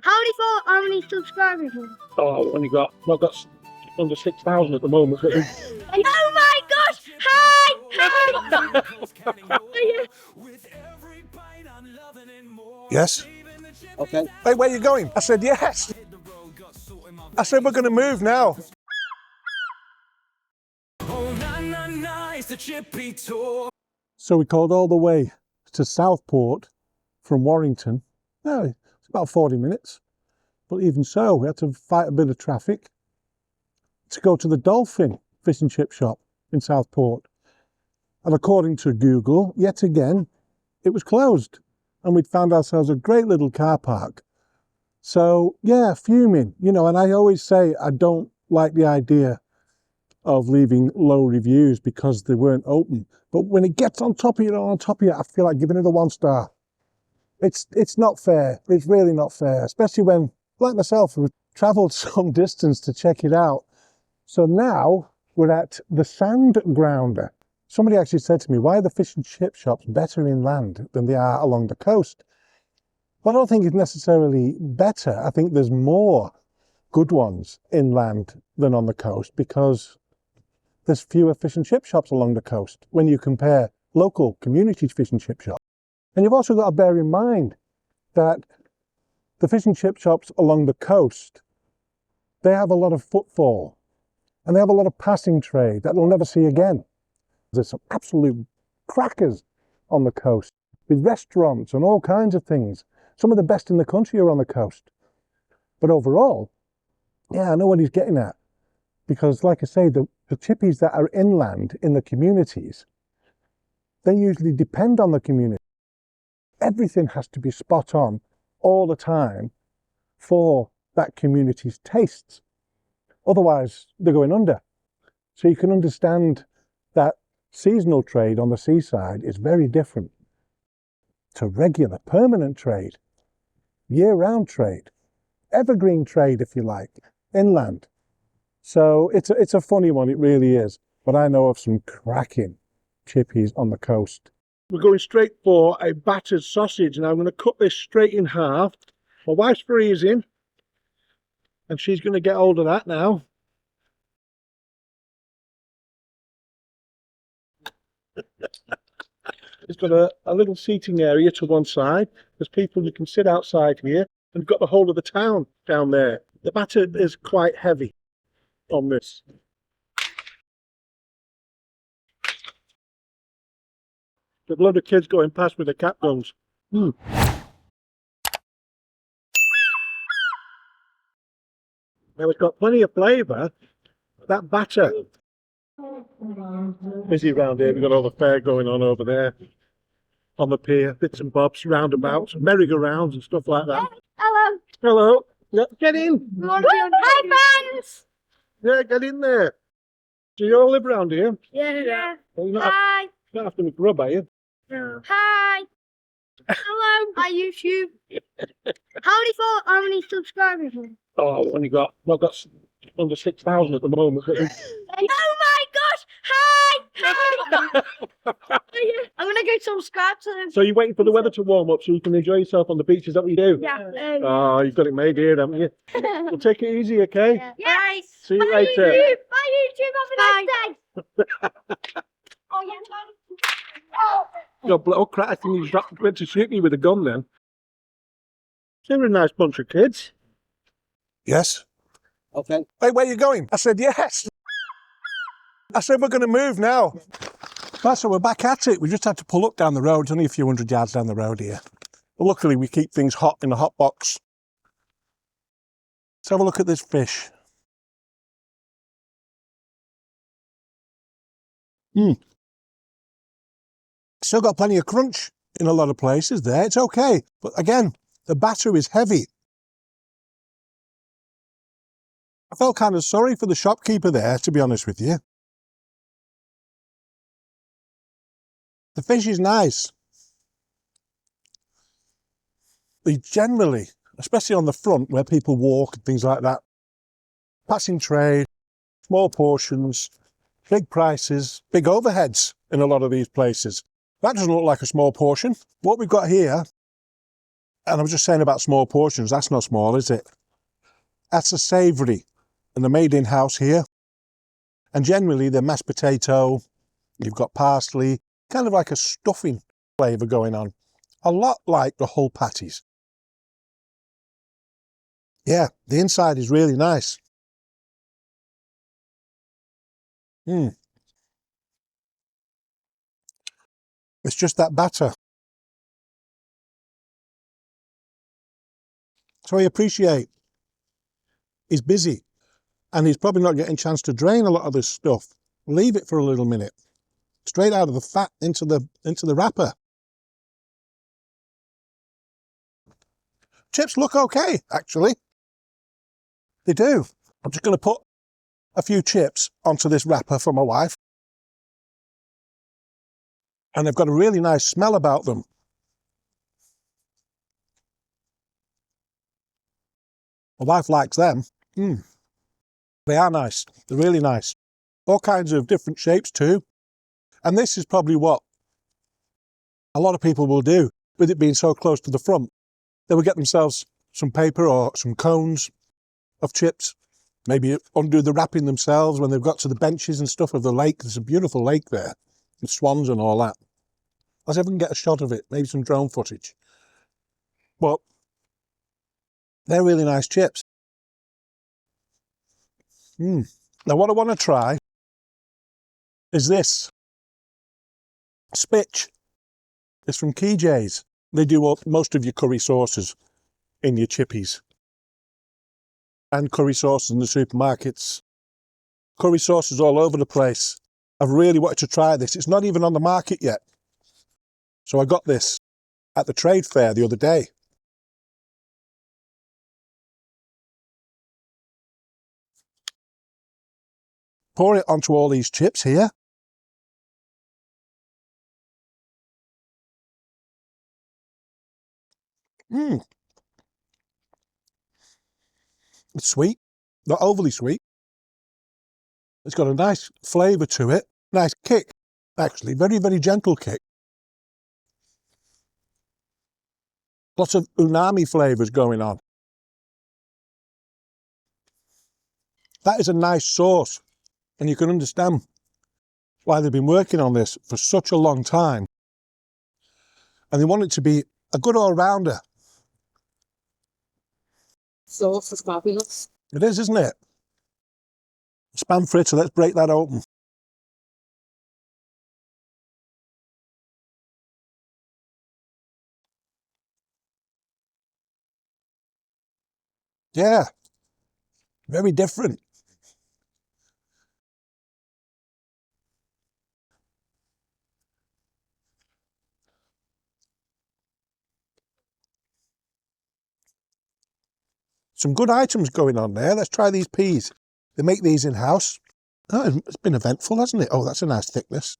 How many subscribers? Oh, I've only got, well, I've got under 6,000 at the moment. Oh my gosh! Hi! Hi! Yes? Okay. Hey, where are you going? I said yes. I said we're going to move now. It's the Chippy Tour. So we called all the way to Southport from Warrington. No, it's about 40 minutes. But even so, we had to fight a bit of traffic to go to the Dolphin fish and chip shop in Southport. And according to Google, yet again, it was closed. And we'd found ourselves a great little car park. So yeah, fuming, you know, and I always say I don't like the idea of leaving low reviews because they weren't open. But when it gets on top of you, I feel like giving it a 1 star. It's not fair. It's really not fair, especially when, like myself, we've travelled some distance to check it out. So now we're at the Sandgrounder. Somebody actually said to me, why are the fish and chip shops better inland than they are along the coast? Well, I don't think it's necessarily better. I think there's more good ones inland than on the coast because there's fewer fish and chip shops along the coast when you compare local community fish and chip shops. And you've also got to bear in mind that the fish and chip shops along the coast, they have a lot of footfall and they have a lot of passing trade that they'll never see again. There's some absolute crackers on the coast with restaurants and all kinds of things. Some of the best in the country are on the coast. But overall, yeah, I know what he's getting at. Because like I say, the chippies that are inland in the communities, they usually depend on the community. Everything has to be spot on all the time for that community's tastes. Otherwise, they're going under. So you can understand that seasonal trade on the seaside is very different to regular, permanent trade, year-round trade, evergreen trade, if you like, inland. So it's a funny one, it really is. But I know of some cracking chippies on the coast. We're going straight for a battered sausage, and I'm going to cut this straight in half. My wife's freezing, and she's going to get hold of that now. It's got a little seating area to one side. There's people who can sit outside here, and got the whole of the town down there. The batter is quite heavy on this. There's a load of kids going past with their cap guns. Now it's got plenty of flavour. That batter. Busy round here. We've got all the fair going on over there. On the pier, bits and bobs, roundabouts, merry-go-rounds and stuff like that. Hello. Hello. Yeah, get in. Hi, friends. Yeah, get in there. Do you all live round here? Yeah. Well, you're Hi. not after me grub, are you? No. Hi. Hello. Hi, YouTube. How many subscribers? Oh, I've only got, well, I've got under 6,000 at the moment. Oh my gosh! Hi! Hi! I'm gonna go subscribe to them. So you're waiting for the weather to warm up so you can enjoy yourself on the beach, is that what you do? Yeah. Oh, you've got it made here, haven't you? Well, take it easy, okay? Yeah. Bye. See you Bye, later. YouTube. Bye, YouTube. Have a nice day. Oh, yeah. Oh crap, I think he's went to shoot me with a gun then. They're a nice bunch of kids. Yes. Okay. Hey, where are you going? I said yes. I said we're going to move now. Right, so we're back at it. We just had to pull up down the road. It's only a few hundred yards down the road here. But luckily we keep things hot in a hot box. Let's have a look at this fish. Still got plenty of crunch in a lot of places there. It's okay. But again, the batter is heavy. I felt kind of sorry for the shopkeeper there, to be honest with you. The fish is nice. They generally, especially on the front where people walk and things like that, passing trade, small portions, big prices, big overheads in a lot of these places. That doesn't look like a small portion. What we've got here And I was just saying about small portions. That's not small, is it? That's a savoury. And they're made in-house here. And generally, they're mashed potato. You've got parsley. Kind of like a stuffing flavour going on. A lot like the Hull patties. Yeah, the inside is really nice. It's just that batter. So I appreciate he's busy and he's probably not getting a chance to drain a lot of this stuff. Leave it for a little minute. Straight out of the fat into the wrapper. Chips look okay, actually. They do. I'm just going to put a few chips onto this wrapper for my wife. And they've got a really nice smell about them. My wife likes them. They are nice. They're really nice. All kinds of different shapes too. And this is probably what a lot of people will do with it being so close to the front. They will get themselves some paper or some cones of chips, maybe undo the wrapping themselves when they've got to the benches and stuff of the lake. There's a beautiful lake there with swans and all that. Let's see if we can get a shot of it, maybe some drone footage. But they're really nice chips. Now what I want to try is this. Spitch. It's from KJ's. They do most of your curry sauces in your chippies. And curry sauces in the supermarkets. Curry sauces all over the place. I've really wanted to try this. It's not even on the market yet. So I got this at the trade fair the other day. Pour it onto all these chips here. It's sweet, not overly sweet. It's got a nice flavour to it. Nice kick, actually. Very, very gentle kick. Lots of umami flavours going on. That is a nice sauce. And you can understand why they've been working on this for such a long time. And they want it to be a good all-rounder. Sauce is fabulous. It is, isn't it? Spam fritter, let's break that open. Yeah, very different. Some good items going on there. Let's try these peas. They make these in-house. Oh, it's been eventful, hasn't it? Oh, that's a nice thickness.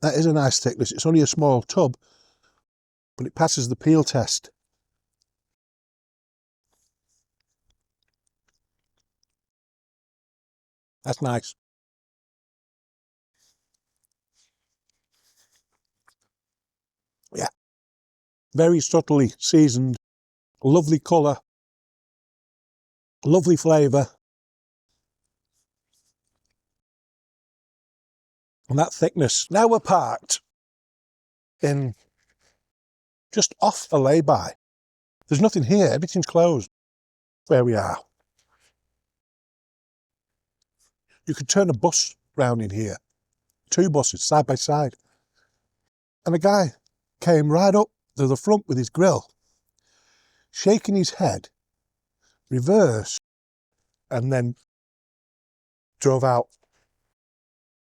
That is a nice thickness. It's only a small tub, but it passes the peel test. That's nice. Yeah. Very subtly seasoned. Lovely colour. Lovely flavour. And that thickness. Now we're parked in just off a lay-by. There's nothing here. Everything's closed where we are. You could turn a bus round in here. 2 buses side by side. And a guy came right up to the front with his grill, shaking his head, reversed, and then drove out.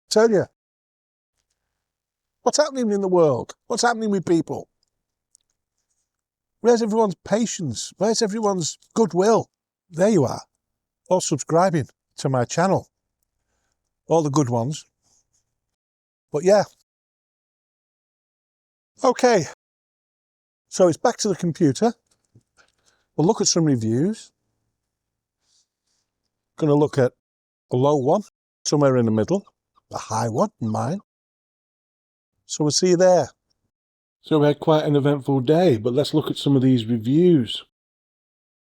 Tell you, what's happening in the world? What's happening with people? Where's everyone's patience? Where's everyone's goodwill? There you are, all subscribing to my channel. All the good ones. But yeah. Okay. So it's back to the computer. We'll look at some reviews. Going to look at a low one, somewhere in the middle, a high one, mine. So we'll see you there. So we had quite an eventful day, but let's look at some of these reviews.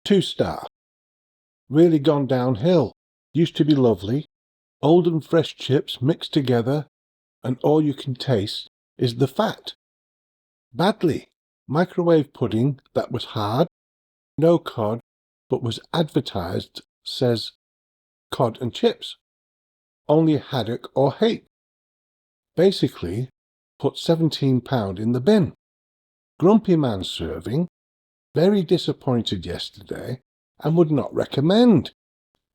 2-star. Really gone downhill. Used to be lovely. Old and fresh chips mixed together, and all you can taste is the fat. Badly. Microwave pudding that was hard. No cod, but was advertised, says Cod and Chips. Only haddock or hake. Basically, put £17 in the bin. Grumpy man serving. Very disappointed yesterday and would not recommend.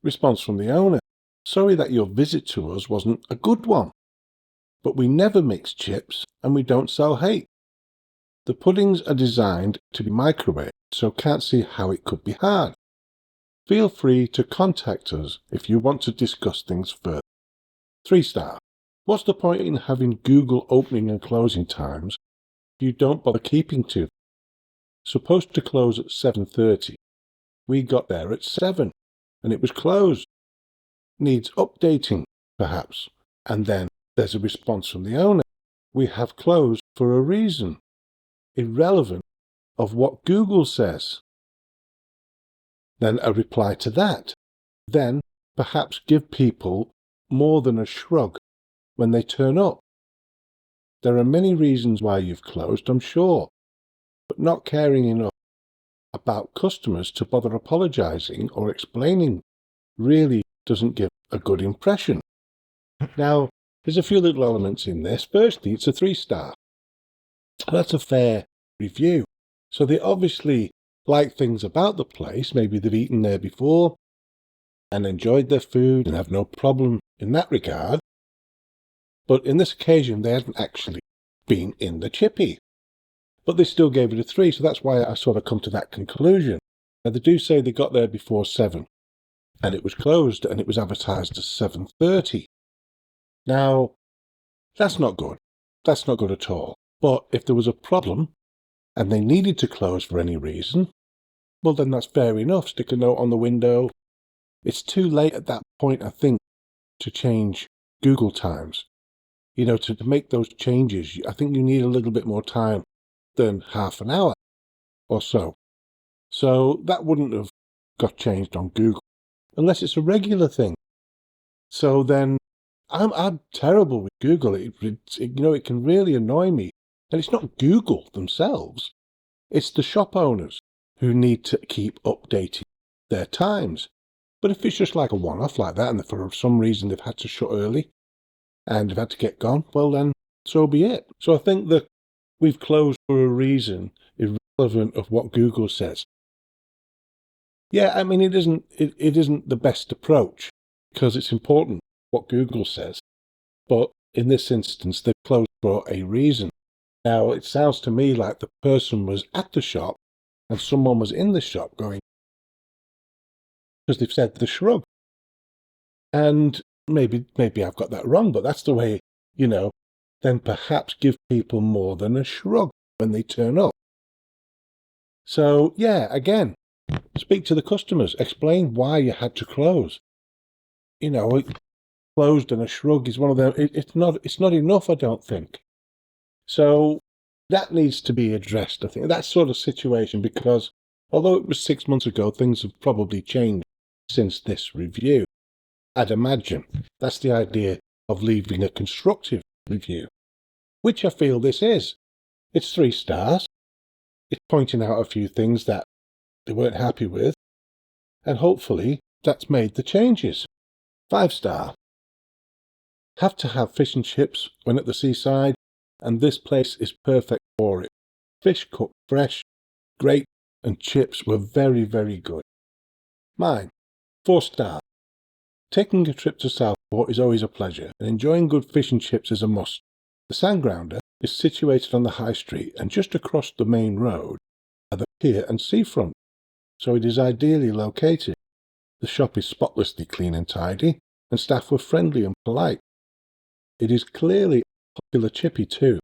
Response from the owner. Sorry that your visit to us wasn't a good one. But we never mix chips and we don't sell hake. The puddings are designed to be microwaved, so can't see how it could be hard. Feel free to contact us if you want to discuss things further. 3-star. What's the point in having Google opening and closing times if you don't bother keeping to them? Supposed to close at 7:30. We got there at 7 and it was closed. Needs updating, perhaps. And then there's a response from the owner. We have closed for a reason. Irrelevant of what Google says. Then a reply to that. Then perhaps give people more than a shrug when they turn up. There are many reasons why you've closed, I'm sure, but not caring enough about customers to bother apologising or explaining really doesn't give a good impression. Now, there's a few little elements in this. Firstly, it's a 3-star. That's a fair review. So they obviously like things about the place. Maybe they've eaten there before and enjoyed their food and have no problem in that regard. But in this occasion, they hadn't actually been in the chippy. But they still gave it a 3, so that's why I sort of come to that conclusion. Now, they do say they got there before 7, and it was closed, and it was advertised as 7:30. Now, that's not good. That's not good at all. But if there was a problem, and they needed to close for any reason, well, then that's fair enough. Stick a note on the window. It's too late at that point, I think, to change Google times. You know, to make those changes, I think you need a little bit more time than half an hour or so. So that wouldn't have got changed on Google unless it's a regular thing. So then I'm terrible with Google. It can really annoy me. And it's not Google themselves. It's the shop owners who need to keep updating their times. But if it's just like a one-off like that and for some reason they've had to shut early and they've had to get gone, well then, so be it. So I think that we've closed for a reason, irrelevant of what Google says. Yeah, I mean, it isn't the best approach because it's important what Google says. But in this instance, they've closed for a reason. Now, it sounds to me like the person was at the shop and someone was in the shop going, because they've said the shrug. And maybe I've got that wrong, but that's the way, then perhaps give people more than a shrug when they turn up. So, yeah, again, speak to the customers. Explain why you had to close. Closed and a shrug is one of them. It's not enough, I don't think. So that needs to be addressed, I think. That sort of situation, because although it was 6 months ago, things have probably changed since this review. I'd imagine. That's the idea of leaving a constructive review, which I feel this is. It's 3 stars. It's pointing out a few things that they weren't happy with, and hopefully that's made the changes. 5-star. Have to have fish and chips when at the seaside, and this place is perfect for it. Fish cooked fresh, great, and chips were very, very good. Mine. 4-star. Taking a trip to Southport is always a pleasure, and enjoying good fish and chips is a must. The Sandgrounder is situated on the high street, and just across the main road are the pier and seafront, so it is ideally located. The shop is spotlessly clean and tidy, and staff were friendly and polite. It is clearly a popular chippy too.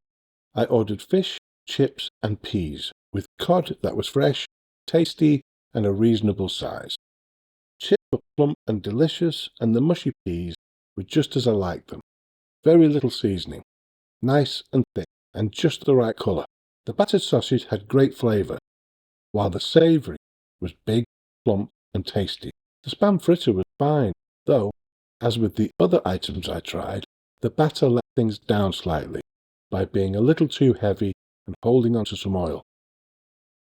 I ordered fish, chips and peas, with cod that was fresh, tasty and a reasonable size. Chips were plump and delicious, and the mushy peas were just as I liked them. Very little seasoning, nice and thick, and just the right colour. The battered sausage had great flavour, while the savoury was big, plump and tasty. The spam fritter was fine, though, as with the other items I tried, the batter let things down slightly by being a little too heavy and holding onto some oil.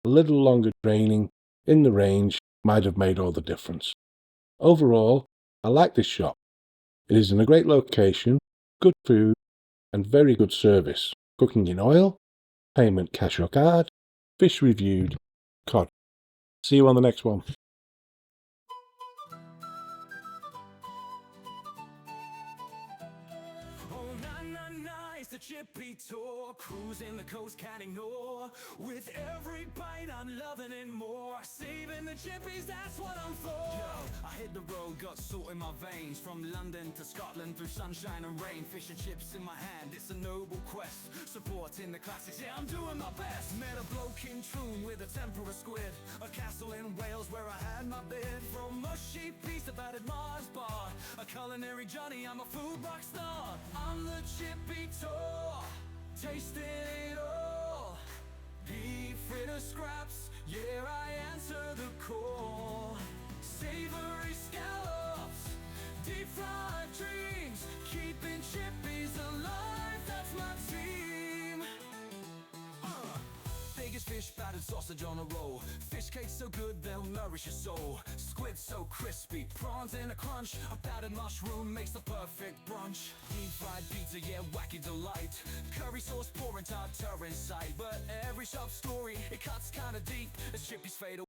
A little longer draining in the range might have made all the difference. Overall, I like this shop. It is in a great location, good food and very good service. Cooking in oil, payment cash or card, fish reviewed, cod. See you on the next one. Oh, na na na, it's the Chippy Tour. Cruising the coast, can't ignore. With every bite, I'm loving it more. Saving the chippies, that's what I'm for. Yo, I hit the road, got salt in my veins. From London to Scotland, through sunshine and rain. Fish and chips in my hand, it's a noble quest. Supporting the classics, yeah, I'm doing my best. Met a bloke in Troon with a tempura squid. A castle in Wales where I had my bid. From mushy piece to battered Mars bar. A culinary Johnny, I'm a food rock star. I'm the Chippy Tour, tasting it all. Beef fritter scraps, yeah, I answer the call. Savory scallops, deep fried dreams, keeping chippies alive, that's my team. Biggest fish, battered sausage on a roll. Fish cakes so good they'll nourish your soul. Squid so crispy, prawns in a crunch. A battered mushroom makes the perfect brunch. Deep fried pizza, yeah, wacky delight. Curry sauce pouring tartar in sight. But every shop story, it cuts kinda deep as chippies fade away.